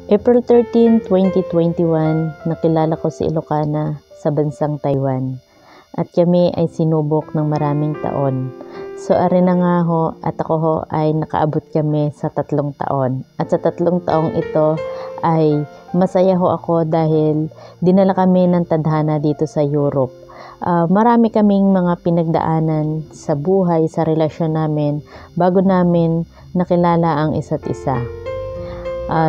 April 13, 2021, nakilala ko si Ilocana sa bansang Taiwan at kami ay sinubok ng maraming taon. So ari na nga ho at ako ho ay nakaabot kami sa 3 taon. At sa 3 taong ito ay masaya ho ako dahil dinala kami ng tadhana dito sa Europe. Marami kaming mga pinagdaanan sa buhay, sa relasyon namin bago namin nakilala ang isa't isa.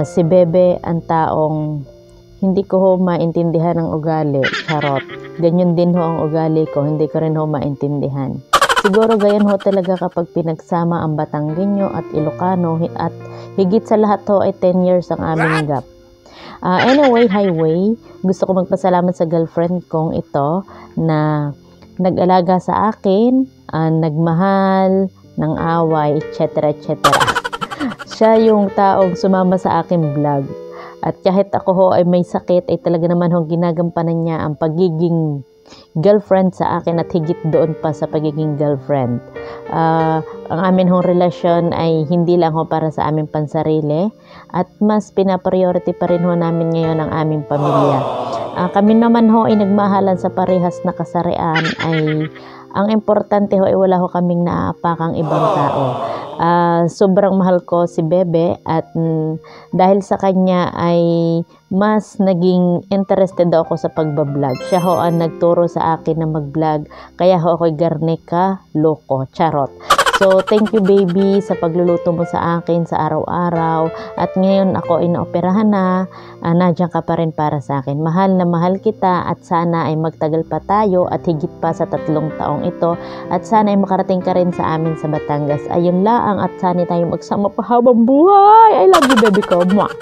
Si Bebe ang taong hindi ko ho maintindihan ang ugali, charot. Ganyan din ho ang ugali ko, hindi ko rin ho maintindihan. Siguro gayon ho talaga kapag pinagsama ang Batanggenyo at Ilocano at higit sa lahat ho ay 10 years ang aming gap. Anyway, highway, gusto ko magpasalamat sa girlfriend kong ito na nag-alaga sa akin, nagmahal, ng away, etc. etc. Siya yung taong sumama sa akin vlog. At kahit ako ho ay may sakit, ay talaga naman ho ginagampanan niya ang pagiging girlfriend sa akin at higit doon pa sa pagiging girlfriend. Ang amin hong relasyon ay hindi lang ho para sa aming pansarili at mas pinapriority pa rin ho namin ngayon ang aming pamilya. Kami naman ho ay nagmahalan sa parehas na kasarian ay ang importante ho ay wala ho kaming naaapakang ibang tao. Sobrang mahal ko si Bebe at dahil sa kanya ay mas naging interested ako sa pagbablog. Siya ho ang nagturo sa akin na mag-vlog kaya ho ako'y garneka loko, charot. So, thank you baby sa pagluluto mo sa akin sa araw-araw. At ngayon ako ay naoperahan na. Nandiyan ka pa rin para sa akin. Mahal na mahal kita at sana ay magtagal pa tayo at higit pa sa 3 taong ito. At sana ay makarating ka rin sa amin sa Batangas. Ayun lang at sana tayo magsama pa habang buhay. I love you baby ko. Mwah!